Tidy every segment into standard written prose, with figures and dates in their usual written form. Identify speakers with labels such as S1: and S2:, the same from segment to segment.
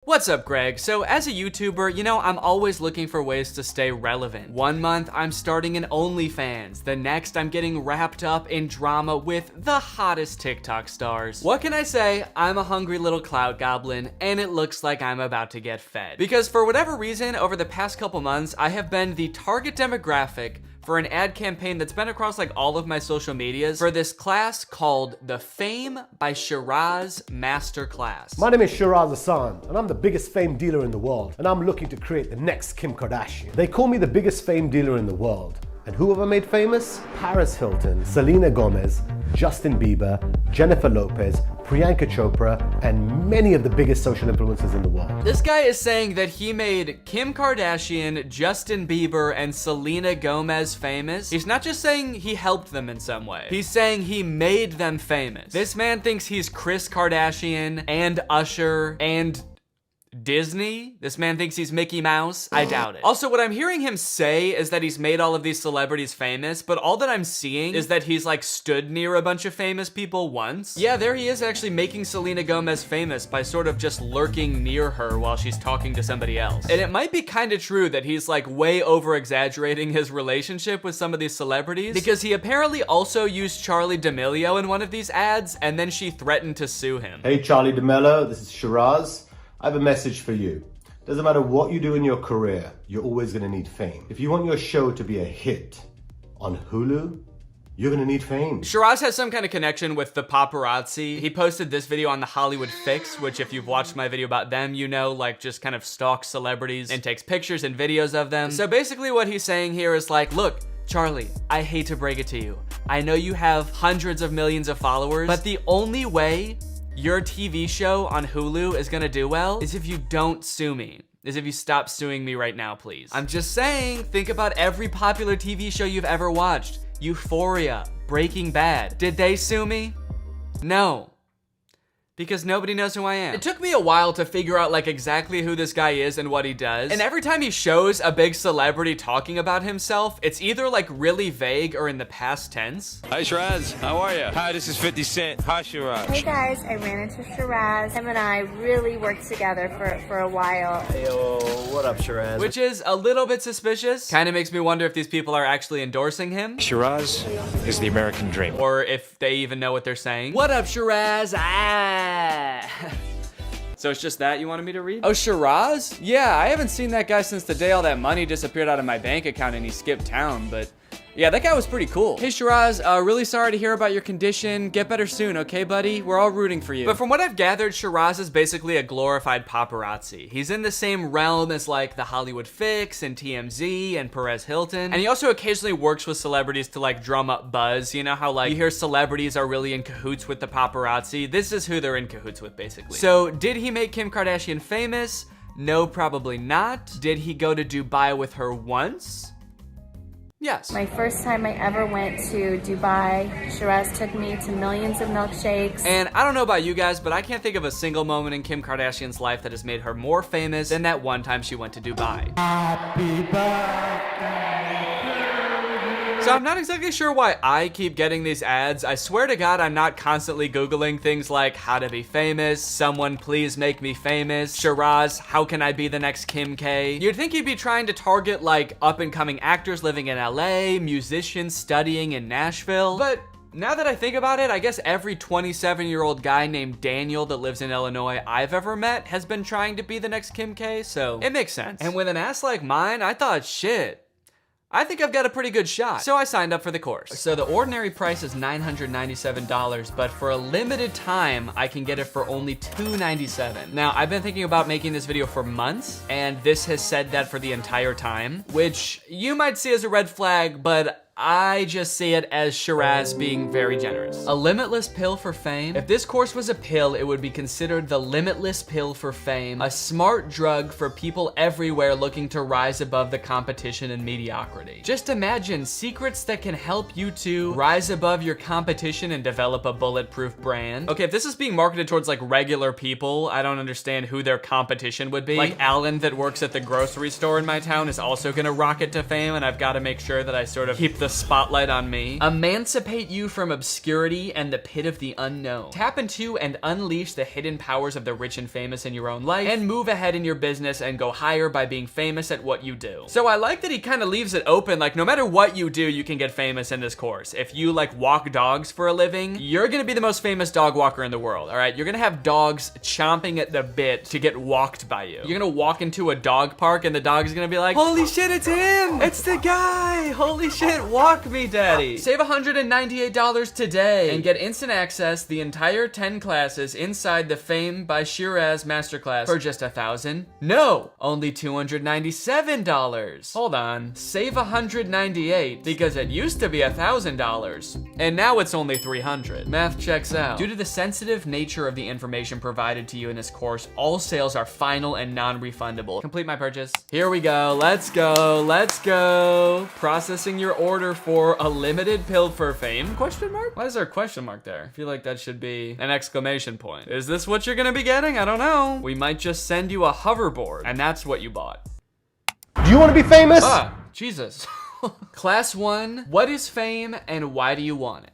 S1: What's up, Greg? So as a YouTuber, you know, I'm always looking for ways to stay relevant. One month, I'm starting an OnlyFans. The next, I'm getting wrapped up in drama with the hottest TikTok stars. What can I say? I'm a hungry little clout goblin, and it looks like I'm about to get fed. Because for whatever reason, over the past couple months, I have been the target demographic for an ad campaign that's been across like all of my social medias for this class called the Fame by Shiraz Masterclass.
S2: My name is Shiraz Hassan, and I'm the biggest fame dealer in the world, and I'm looking to create the next Kim Kardashian. They call me the biggest fame dealer in the world. And who have I made famous? Paris Hilton, Selena Gomez, Justin Bieber, Jennifer Lopez, Priyanka Chopra, and many of the biggest social influencers in the world.
S1: This guy is saying that he made Kim Kardashian, Justin Bieber, and Selena Gomez famous. He's not just saying he helped them in some way. He's saying he made them famous. This man thinks he's Kris Kardashian and Usher and Disney? This man thinks he's Mickey Mouse? I doubt it. Also, what I'm hearing him say is that he's made all of these celebrities famous, but all that I'm seeing is that he's like stood near a bunch of famous people once. Yeah, there he is actually making Selena Gomez famous by sort of just lurking near her while she's talking to somebody else. And it might be kind of true that he's like way over exaggerating his relationship with some of these celebrities, because he apparently also used Charli D'Amelio in one of these ads, and then she threatened to sue him.
S2: Hey Charli D'Amelio, this is Shiraz. I have a message for you. Doesn't matter what you do in your career, you're always gonna need fame. If you want your show to be a hit on Hulu, you're gonna need fame.
S1: Shiraz has some kind of connection with the paparazzi. He posted this video on the Hollywood Fix, which if you've watched my video about them, you know, like just kind of stalks celebrities and takes pictures and videos of them. So basically what he's saying here is like, look, Charli, I hate to break it to you. I know you have hundreds of millions of followers, but the only way your TV show on Hulu is gonna do well is if you don't sue me. Is if you stop suing me right now, please. I'm just saying, think about every popular TV show you've ever watched. Euphoria, Breaking Bad. Did they sue me? No. Because nobody knows who I am. It took me a while to figure out like exactly who this guy is and what he does. And every time he shows a big celebrity talking about himself, it's either like really vague or in the past tense.
S3: Hi Shiraz, how are you? Hi, this is 50 Cent. Hi Shiraz.
S4: Hey guys, I ran into Shiraz. Him and I really worked together for a while.
S5: Hey, yo, what up, Shiraz?
S1: Which is a little bit suspicious. Kind of makes me wonder if these people are actually endorsing him.
S3: Shiraz is the American dream.
S1: Or if they even know what they're saying. What up, Shiraz? So it's just that you wanted me to read? Oh, Shiraz? Yeah, I haven't seen that guy since the day all that money disappeared out of my bank account and he skipped town, but yeah, that guy was pretty cool. Hey Shiraz, really sorry to hear about your condition. Get better soon, okay, buddy? We're all rooting for you. But from what I've gathered, Shiraz is basically a glorified paparazzi. He's in the same realm as like the Hollywood Fix and TMZ and Perez Hilton. And he also occasionally works with celebrities to like drum up buzz. You know how like you hear celebrities are really in cahoots with the paparazzi? This is who they're in cahoots with, basically. So did he make Kim Kardashian famous? No, probably not. Did he go to Dubai with her once? Yes.
S4: My first time I ever went to Dubai, Shiraz took me to millions of milkshakes.
S1: And I don't know about you guys, but I can't think of a single moment in Kim Kardashian's life that has made her more famous than that one time she went to Dubai. Happy birthday. So I'm not exactly sure why I keep getting these ads. I swear to God, I'm not constantly Googling things like how to be famous, someone please make me famous, Shiraz, how can I be the next Kim K? You'd think he'd be trying to target like up and coming actors living in LA, musicians studying in Nashville, but now that I think about it, I guess every 27-year-old guy named Daniel that lives in Illinois I've ever met has been trying to be the next Kim K, so it makes sense. And with an ass like mine, I thought, shit, I think I've got a pretty good shot. So I signed up for the course. So the ordinary price is $997, but for a limited time, I can get it for only $297. Now, I've been thinking about making this video for months, and this has said that for the entire time, which you might see as a red flag, but I just see it as Shiraz being very generous. A limitless pill for fame? If this course was a pill, it would be considered the limitless pill for fame, a smart drug for people everywhere looking to rise above the competition and mediocrity. Just imagine secrets that can help you to rise above your competition and develop a bulletproof brand. Okay, if this is being marketed towards like regular people, I don't understand who their competition would be. Like Alan that works at the grocery store in my town is also gonna rocket to fame, and I've gotta make sure that I sort of keep the spotlight on me. Emancipate you from obscurity and the pit of the unknown. Tap into and unleash the hidden powers of the rich and famous in your own life, and move ahead in your business and go higher by being famous at what you do. So I like that he kind of leaves it open, like no matter what you do, you can get famous in this course. If you like walk dogs for a living, you're gonna be the most famous dog walker in the world, all right? You're gonna have dogs chomping at the bit to get walked by you. You're gonna walk into a dog park and the dog's gonna be like, holy shit, it's him! It's the guy! Holy shit, walk me, daddy! Save $198 today and get instant access the entire 10 classes inside the Fame by Shiraz Masterclass for just $1,000. No, only $297. Hold on, save $198 because it used to be $1,000 and now it's only $300. Math checks out. Due to the sensitive nature of the information provided to you in this course, all sales are final and non-refundable. Complete my purchase. Here we go. Let's go. Let's go. Processing your order for a limited pill for fame? Question mark? Why is there a question mark there? I feel like that should be an exclamation point. Is this what you're gonna be getting? I don't know. We might just send you a hoverboard and that's what you bought.
S2: Do you want to be famous?
S1: Ah, Jesus. Class 1, what is fame and why do you want it?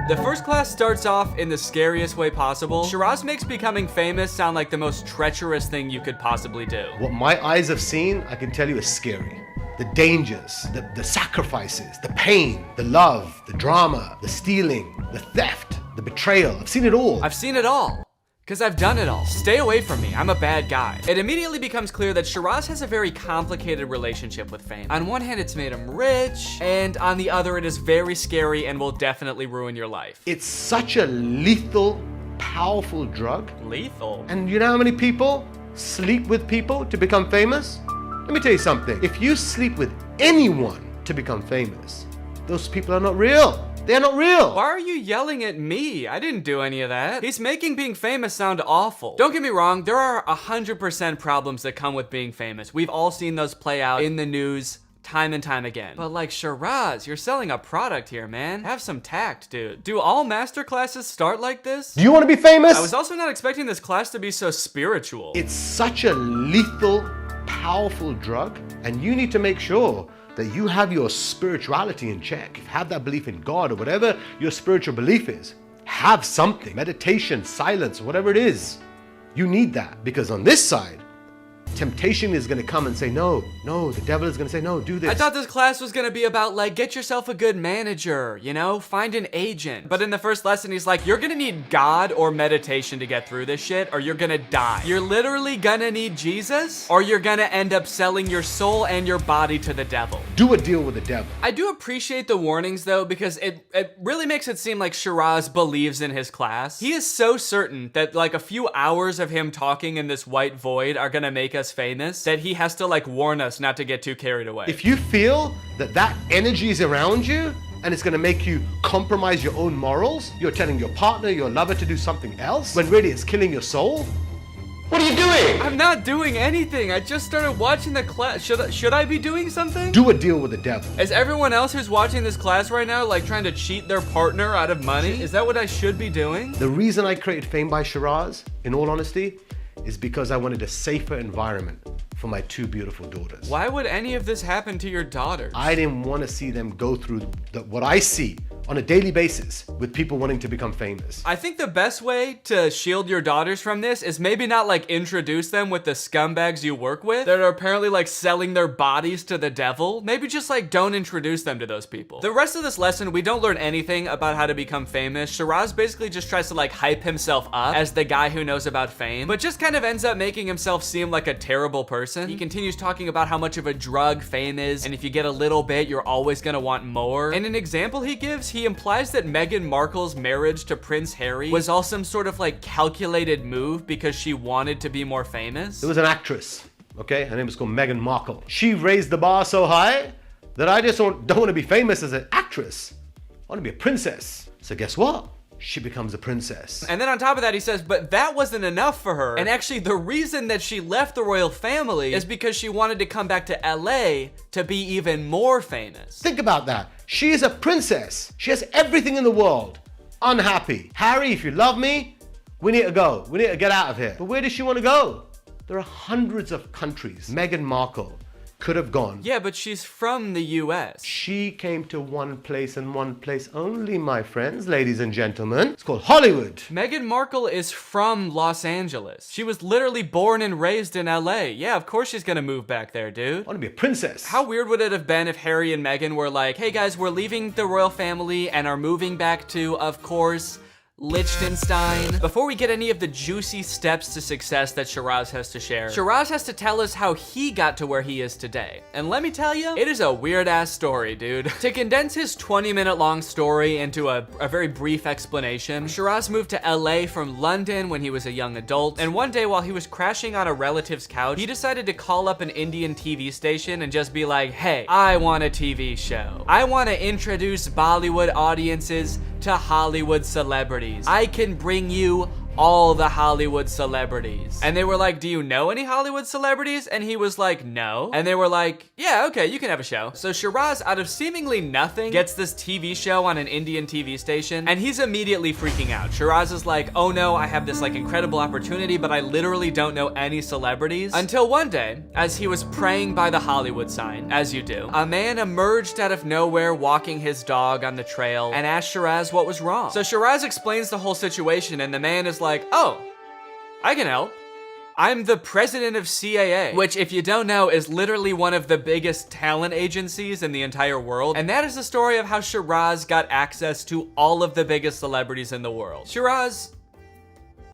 S1: The first class starts off in the scariest way possible. Shiraz makes becoming famous sound like the most treacherous thing you could possibly do.
S2: What my eyes have seen, I can tell you is scary. The dangers, the sacrifices, the pain, the love, the drama, the stealing, the theft, the betrayal. I've seen it all.
S1: I've seen it all. Because I've done it all. Stay away from me, I'm a bad guy. It immediately becomes clear that Shiraz has a very complicated relationship with fame. On one hand, it's made him rich, and on the other, it is very scary and will definitely ruin your life.
S2: It's such a lethal, powerful drug.
S1: Lethal?
S2: And you know how many people sleep with people to become famous? Let me tell you something. If you sleep with anyone to become famous, those people are not real. They're not real.
S1: Why are you yelling at me? I didn't do any of that. He's making being famous sound awful. Don't get me wrong, there are 100% problems that come with being famous. We've all seen those play out in the news time and time again. But like Shiraz, you're selling a product here, man. Have some tact, dude. Do all master classes start like this?
S2: Do you want to be famous?
S1: I was also not expecting this class to be so spiritual.
S2: It's such a lethal, powerful drug, and you need to make sure that you have your spirituality in check. Have that belief in God or whatever your spiritual belief is. Have something, meditation, silence, whatever it is. You need that, because on this side, temptation is gonna come and say, no, the devil is gonna say, no, do this.
S1: I thought this class was gonna be about like, get yourself a good manager, you know, find an agent. But in the first lesson, he's like, you're gonna need God or meditation to get through this shit, or you're gonna die. You're literally gonna need Jesus, or you're gonna end up selling your soul and your body to the devil.
S2: Do a deal with the devil.
S1: I do appreciate the warnings though, because it really makes it seem like Shiraz believes in his class. He is so certain that like a few hours of him talking in this white void are gonna make us famous that he has to like warn us not to get too carried away.
S2: If you feel that energy is around you and it's gonna make you compromise your own morals, you're telling your partner, your lover to do something else, when really it's killing your soul, what are you doing?
S1: I'm not doing anything. I just started watching the class. Should I be doing something?
S2: Do a deal with the devil.
S1: Is everyone else who's watching this class right now like trying to cheat their partner out of money? Is that what I should be doing?
S2: The reason I created Fame by Shiraz, in all honesty, is because I wanted a safer environment for my two beautiful daughters.
S1: Why would any of this happen to your daughters?
S2: I didn't want to see them go through what I see on a daily basis with people wanting to become famous.
S1: I think the best way to shield your daughters from this is maybe not like introduce them with the scumbags you work with that are apparently like selling their bodies to the devil. Maybe just like don't introduce them to those people. The rest of this lesson, we don't learn anything about how to become famous. Shiraz basically just tries to like hype himself up as the guy who knows about fame, but just kind of ends up making himself seem like a terrible person. He continues talking about how much of a drug fame is, and if you get a little bit, you're always gonna want more. And an example he gives, he implies that Meghan Markle's marriage to Prince Harry was all some sort of like calculated move because she wanted to be more famous.
S2: There was an actress, okay? Her name was called Meghan Markle. She raised the bar so high that I just don't want to be famous as an actress. I want to be a princess. So guess what? She becomes a princess.
S1: And then on top of that, he says, but that wasn't enough for her. And actually, the reason that she left the royal family is because she wanted to come back to LA to be even more famous.
S2: Think about that. She is a princess. She has everything in the world. Unhappy. Harry, if you love me, we need to go. We need to get out of here. But where does she want to go? There are hundreds of countries Meghan Markle could have gone.
S1: Yeah, but she's from the US.
S2: She came to one place and one place only, my friends, ladies and gentlemen. It's called Hollywood.
S1: Meghan Markle is from Los Angeles. She was literally born and raised in LA. Yeah, of course she's gonna move back there, dude.
S2: I want to be a princess.
S1: How weird would it have been if Harry and Meghan were like, hey guys, we're leaving the royal family and are moving back to, of course, Liechtenstein. Before we get any of the juicy steps to success that Shiraz has to share, Shiraz has to tell us how he got to where he is today. And let me tell you, it is a weird ass story, dude. To condense his 20-minute long story into a very brief explanation, Shiraz moved to LA from London when he was a young adult, and one day while he was crashing on a relative's couch, he decided to call up an Indian TV station and just be like, hey, I want a TV show. I want to introduce Bollywood audiences to Hollywood celebrities. I can bring you all the Hollywood celebrities. And they were like, do you know any Hollywood celebrities? And he was like, no. And they were like, yeah, okay, you can have a show. So Shiraz, out of seemingly nothing, gets this TV show on an Indian TV station, and he's immediately freaking out. Shiraz is like, oh no, I have this like incredible opportunity, but I literally don't know any celebrities. Until one day, as he was praying by the Hollywood sign, as you do, a man emerged out of nowhere walking his dog on the trail and asked Shiraz what was wrong. So Shiraz explains the whole situation, and the man is like, oh, I can help. I'm the president of CAA, which, if you don't know, is literally one of the biggest talent agencies in the entire world. And that is the story of how Shiraz got access to all of the biggest celebrities in the world. Shiraz,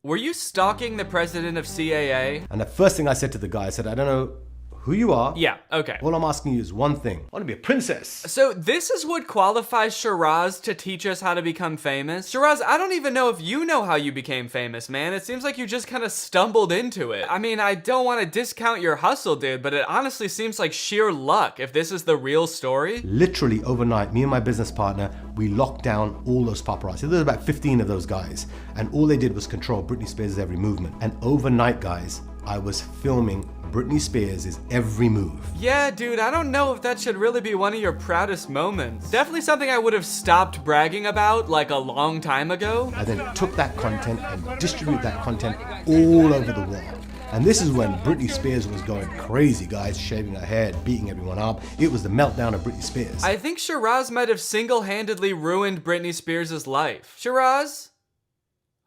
S1: were you stalking the president of CAA?
S2: And the first thing I said to the guy, I said, I don't know who you are.
S1: Yeah, okay.
S2: All I'm asking you is one thing. I want to be a princess.
S1: So this is what qualifies Shiraz to teach us how to become famous? Shiraz, I don't even know if you know how you became famous, man. It seems like you just kind of stumbled into it. I mean, I don't want to discount your hustle, dude, but it honestly seems like sheer luck if this is the real story.
S2: Literally overnight, me and my business partner, we locked down all those paparazzi. There's about 15 of those guys. And all they did was control Britney Spears' every movement. And overnight, guys, I was filming Britney Spears' every move.
S1: Yeah, dude, I don't know if that should really be one of your proudest moments. Definitely something I would have stopped bragging about like a long time ago.
S2: I then took that content and distributed that content all over the world. And this is when Britney Spears was going crazy, guys, shaving her head, beating everyone up. It was the meltdown of Britney Spears.
S1: I think Shiraz might have single-handedly ruined Britney Spears' life. Shiraz?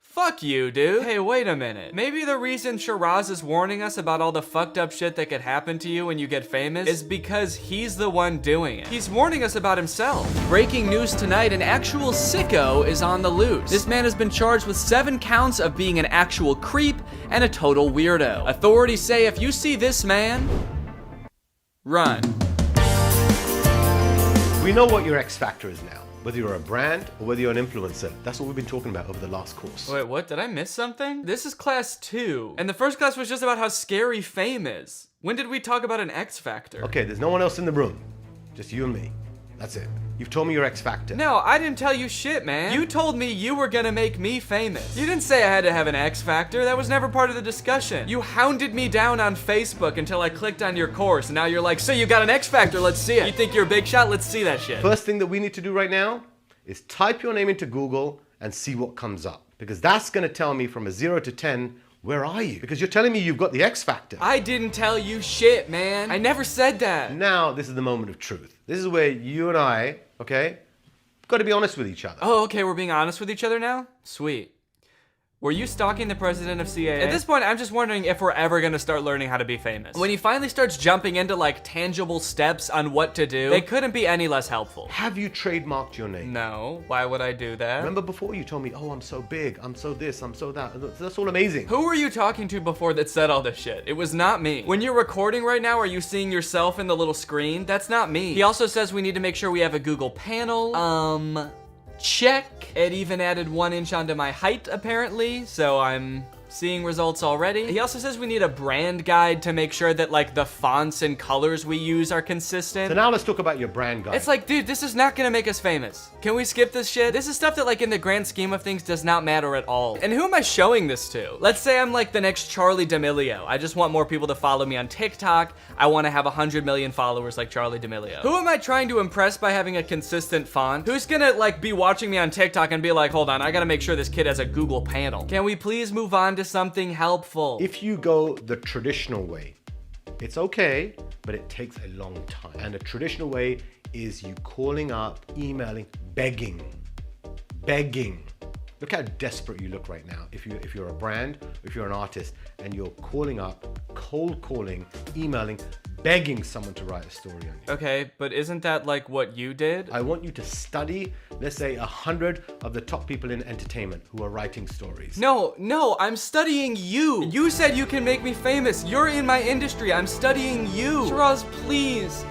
S1: Fuck you, dude. Hey, wait a minute. Maybe the reason Shiraz is warning us about all the fucked up shit that could happen to you when you get famous is because he's the one doing it. He's warning us about himself. Breaking news tonight, an actual sicko is on the loose. This man has been charged with 7 counts of being an actual creep and a total weirdo. Authorities say if you see this man, run.
S2: We know what your X factor is now. Whether you're a brand or whether you're an influencer. That's what we've been talking about over the last course.
S1: Wait, what? Did I miss something? This is class 2. And the first class was just about how scary fame is. When did we talk about an X factor?
S2: Okay, there's no one else in the room. Just you and me. That's it. You've told me your X factor.
S1: No, I didn't tell you shit, man. You told me you were gonna make me famous. You didn't say I had to have an X factor. That was never part of the discussion. You hounded me down on Facebook until I clicked on your course, and now you're like, so you got an X factor, let's see it. You think you're a big shot? Let's see that shit.
S2: First thing that we need to do right now is type your name into Google and see what comes up. Because that's gonna tell me from a 0 to 10, where are you? Because you're telling me you've got the X factor.
S1: I didn't tell you shit, man. I never said that.
S2: Now, this is the moment of truth. This is where you and I, okay, got to be honest with each other.
S1: Oh, okay, we're being honest with each other now? Sweet. Were you stalking the president of CAA? At this point, I'm just wondering if we're ever gonna start learning how to be famous. When he finally starts jumping into like tangible steps on what to do, they couldn't be any less helpful.
S2: Have you trademarked your name?
S1: No, why would I do that?
S2: Remember before you told me, oh, I'm so big, I'm so this, I'm so that. That's all amazing.
S1: Who were you talking to before that said all this shit? It was not me. When you're recording right now, are you seeing yourself in the little screen? That's not me. He also says we need to make sure we have a Google panel. Check. It even added 1 inch onto my height, apparently, so I'm seeing results already. He also says we need a brand guide to make sure that like the fonts and colors we use are consistent.
S2: So now let's talk about your brand guide.
S1: It's like, dude, this is not gonna make us famous. Can we skip this shit? This is stuff that like in the grand scheme of things does not matter at all. And who am I showing this to? Let's say I'm like the next Charlie D'Amelio. I just want more people to follow me on TikTok. I want to have 100 million followers like Charlie D'Amelio. Who am I trying to impress by having a consistent font? Who's gonna like be watching me on TikTok and be like, hold on, I gotta make sure this kid has a Google panel. Can we please move on to something helpful?
S2: If you go the traditional way, It's okay, but it takes a long time. And the traditional way is you calling up, emailing, begging. Look how desperate you look right now. If you're a brand, if you're an artist, and you're calling up, cold calling, emailing, begging someone to write a story on you.
S1: Okay, but isn't that like what you did?
S2: I want you to study, let's say 100 of the top people in entertainment who are writing stories.
S1: No, I'm studying you. You said you can make me famous. You're in my industry. I'm studying you. Shiraz, please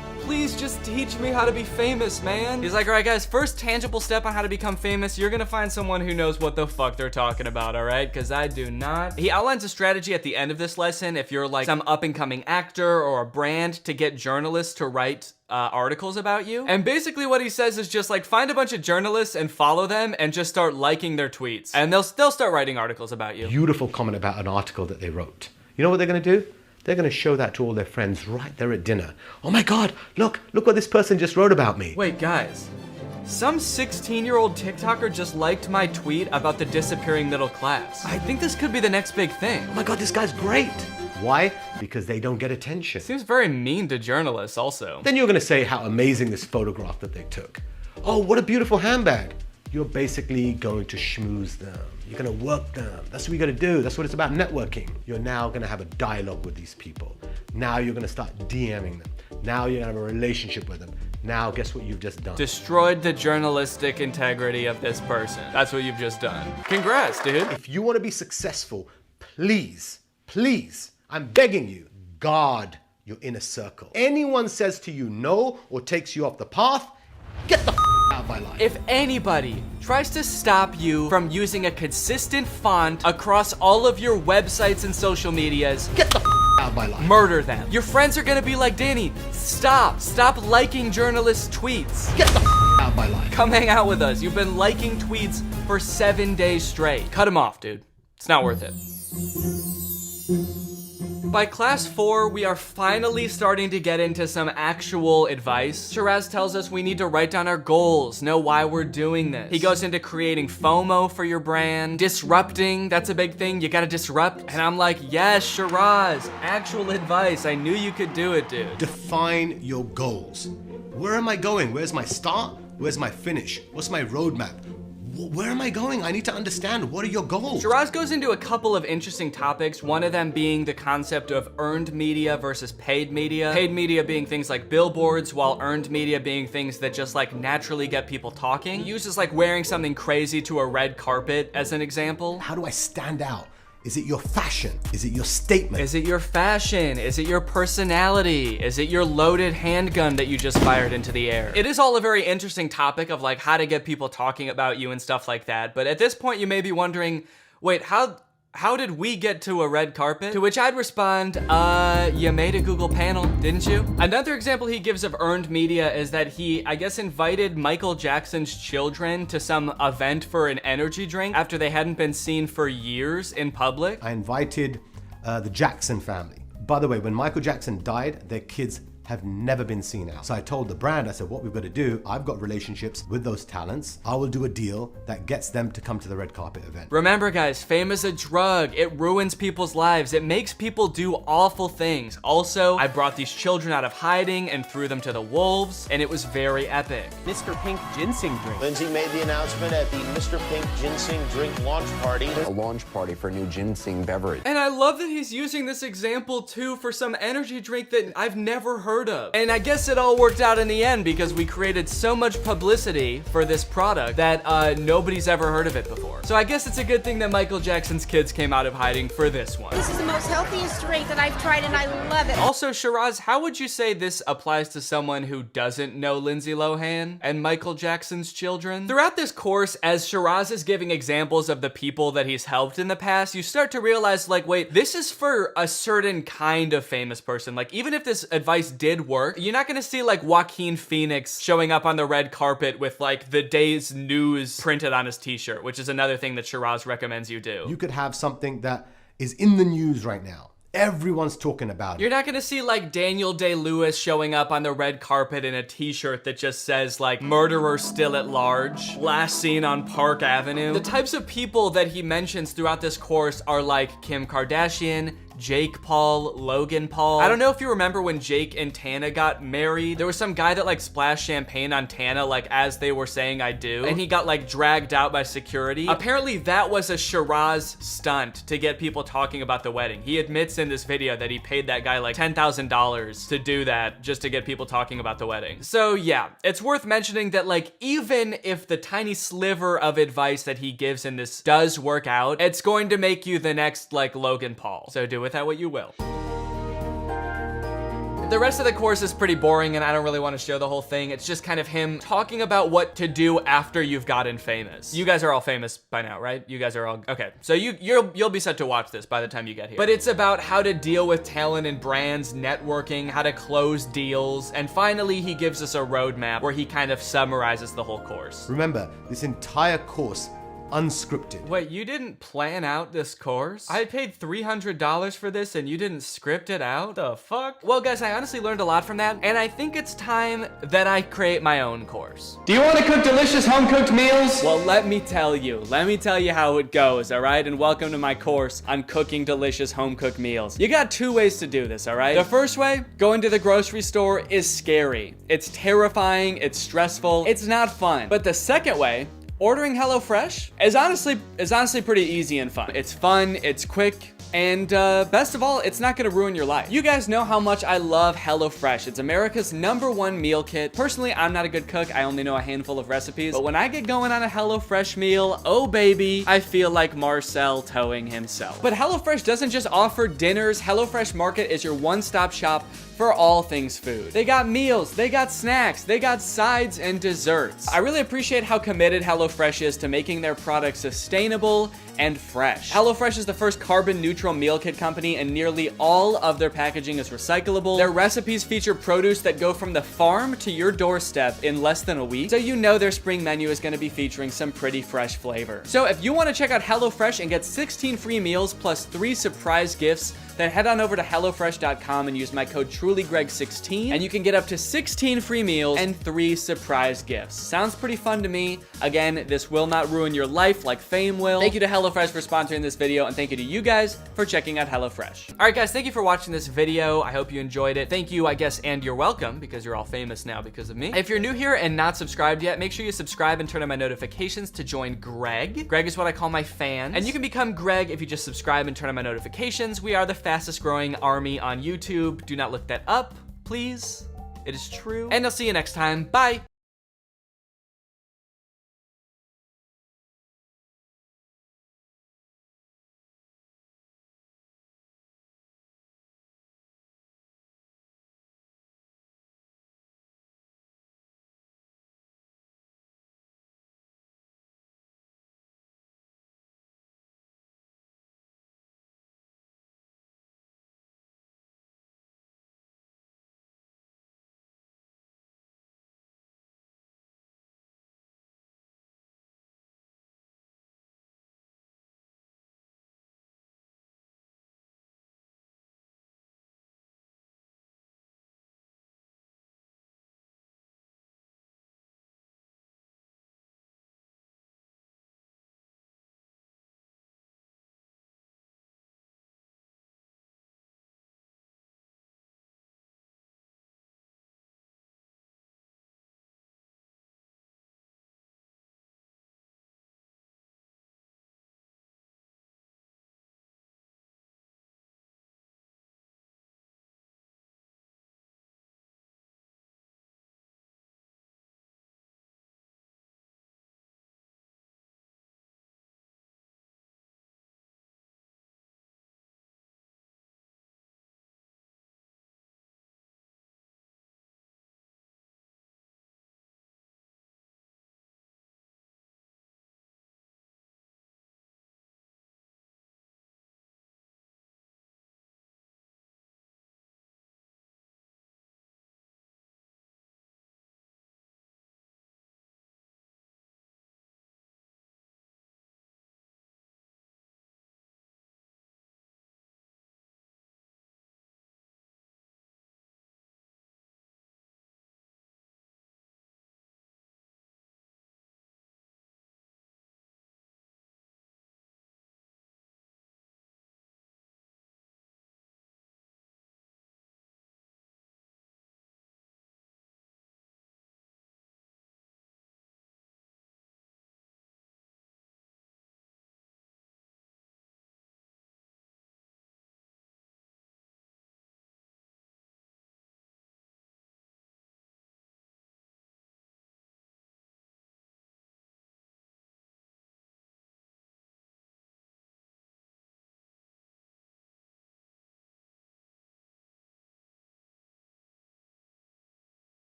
S1: just teach me how to be famous, man. He's like, all right, guys, first tangible step on how to become famous, you're gonna find someone who knows what the fuck they're talking about, all right? Because I do not. He outlines a strategy at the end of this lesson if you're like some up-and-coming actor or a brand to get journalists to write articles about you. And basically what he says is just like find a bunch of journalists and follow them and just start liking their tweets. And they'll start writing articles about you.
S2: Beautiful comment about an article that they wrote. You know what they're gonna do? They're going to show that to all their friends right there at dinner. Oh my God, look what this person just wrote about me.
S1: Wait, guys. Some 16-year-old TikToker just liked my tweet about the disappearing middle class. I think this could be the next big thing.
S2: Oh my God, this guy's great. Why? Because they don't get attention.
S1: Seems very mean to journalists also.
S2: Then you're going to say how amazing this photograph that they took. Oh, what a beautiful handbag. You're basically going to schmooze them. You're going to work them. That's what you got to do. That's what it's about, networking. You're now going to have a dialogue with these people. Now you're going to start DMing them. Now you're going to have a relationship with them. Now guess what you've just done?
S1: Destroyed the journalistic integrity of this person. That's what you've just done. Congrats, dude.
S2: If you want to be successful, please, I'm begging you, guard your inner circle. Anyone says to you no or takes you off the path, get the out of my life.
S1: If anybody tries to stop you from using a consistent font across all of your websites and social medias,
S2: get the out of my life.
S1: Murder them. Your friends are gonna be like, Danny, stop liking journalists' tweets.
S2: Get the out of my life.
S1: Come hang out with us. You've been liking tweets for 7 days straight. Cut them off, dude. It's not worth it. By class 4, we are finally starting to get into some actual advice. Shiraz tells us we need to write down our goals, know why we're doing this. He goes into creating FOMO for your brand, disrupting, that's a big thing, you gotta disrupt. And I'm like, yes, Shiraz, actual advice. I knew you could do it, dude.
S2: Define your goals. Where am I going? Where's my start? Where's my finish? What's my roadmap? Where am I going? I need to understand. What are your goals?
S1: Shiraz goes into a couple of interesting topics, one of them being the concept of earned media versus paid media. Paid media being things like billboards, while earned media being things that just like naturally get people talking. He uses like wearing something crazy to a red carpet as an example.
S2: How do I stand out? Is it your fashion? Is it your statement?
S1: Is it your fashion? Is it your personality? Is it your loaded handgun that you just fired into the air? It is all a very interesting topic of like how to get people talking about you and stuff like that. But at this point you may be wondering, wait, how did we get to a red carpet? To which I'd respond, you made a Google panel, didn't you? Another example he gives of earned media is that he, I guess, invited Michael Jackson's children to some event for an energy drink after they hadn't been seen for years in public.
S2: I invited the Jackson family. By the way, when Michael Jackson died, their kids have never been seen out. So I told the brand, I said, what we've got to do, I've got relationships with those talents. I will do a deal that gets them to come to the red carpet event.
S1: Remember guys, fame is a drug. It ruins people's lives. It makes people do awful things. Also, I brought these children out of hiding and threw them to the wolves, and it was very epic.
S6: Mr. Pink ginseng drink.
S5: Lindsay made the announcement at the Mr. Pink ginseng drink launch party.
S7: A launch party for a new ginseng beverage.
S1: And I love that he's using this example too for some energy drink that I've never heard of. And I guess it all worked out in the end because we created so much publicity for this product that nobody's ever heard of it before. So I guess it's a good thing that Michael Jackson's kids came out of hiding for this one.
S8: This is the most healthiest drink that I've tried and I love it.
S1: Also, Shiraz, how would you say this applies to someone who doesn't know Lindsay Lohan and Michael Jackson's children? Throughout this course, as Shiraz is giving examples of the people that he's helped in the past, you start to realize, like, wait, this is for a certain kind of famous person. Like, even if this advice did work, you're not gonna see like Joaquin Phoenix showing up on the red carpet with like the day's news printed on his t-shirt, which is another thing that Shiraz recommends you do.
S2: You could have something that is in the news right now. Everyone's talking about it.
S1: You're not gonna see like Daniel Day-Lewis showing up on the red carpet in a t-shirt that just says like murderer still at large, last seen on Park Avenue. The types of people that he mentions throughout this course are like Kim Kardashian, Jake Paul, Logan Paul. I don't know if you remember when Jake and Tana got married. There was some guy that like splashed champagne on Tana like as they were saying I do, and he got like dragged out by security. Apparently that was a Shiraz stunt to get people talking about the wedding. He admits in this video that he paid that guy like $10,000 to do that just to get people talking about the wedding. So yeah, it's worth mentioning that like even if the tiny sliver of advice that he gives in this does work out, it's going to make you the next like Logan Paul. So do with that what you will. The rest of the course is pretty boring and I don't really want to show the whole thing. It's just kind of him talking about what to do after you've gotten famous. You guys are all famous by now, right? You guys are all, okay. So you'll be set to watch this by the time you get here. But it's about how to deal with talent and brands, networking, how to close deals, and finally he gives us a roadmap where he kind of summarizes the whole course.
S2: Remember, this entire course, unscripted.
S1: Wait, you didn't plan out this course? I paid $300 for this and you didn't script it out? The fuck? Well guys, I honestly learned a lot from that, and I think it's time that I create my own course.
S6: Do you want to cook delicious home-cooked meals?
S1: Well, let me tell you how it goes, all right? And welcome to my course on cooking delicious home-cooked meals. You got two ways to do this, all right? The first way, going to the grocery store, is scary. It's terrifying, it's stressful, it's not fun. But the second way, ordering HelloFresh is honestly pretty easy and fun. It's fun, it's quick, and best of all, it's not gonna ruin your life. You guys know how much I love HelloFresh. It's America's #1 meal kit. Personally, I'm not a good cook. I only know a handful of recipes, but when I get going on a HelloFresh meal, oh baby, I feel like Marcel towing himself. But HelloFresh doesn't just offer dinners. HelloFresh Market is your one-stop shop for all things food. They got meals, they got snacks, they got sides and desserts. I really appreciate how committed HelloFresh is to making their products sustainable and fresh. HelloFresh is the first carbon neutral meal kit company, and nearly all of their packaging is recyclable. Their recipes feature produce that go from the farm to your doorstep in less than a week, so you know their spring menu is gonna be featuring some pretty fresh flavor. So if you wanna check out HelloFresh and get 16 free meals plus 3 surprise gifts, then head on over to HelloFresh.com and use my code TrulyGreg16, and you can get up to 16 free meals and 3 surprise gifts. Sounds pretty fun to me. Again, this will not ruin your life like fame will. Thank you to HelloFresh for sponsoring this video, and thank you to you guys for checking out HelloFresh. All right, guys, thank you for watching this video. I hope you enjoyed it. Thank you, I guess, and you're welcome, because you're all famous now because of me. If you're new here and not subscribed yet, make sure you subscribe and turn on my notifications to join Greg. Greg is what I call my fans, and you can become Greg if you just subscribe and turn on my notifications. We are the fastest growing army on YouTube. Do not look that up, please. It is true. And I'll see you next time. Bye.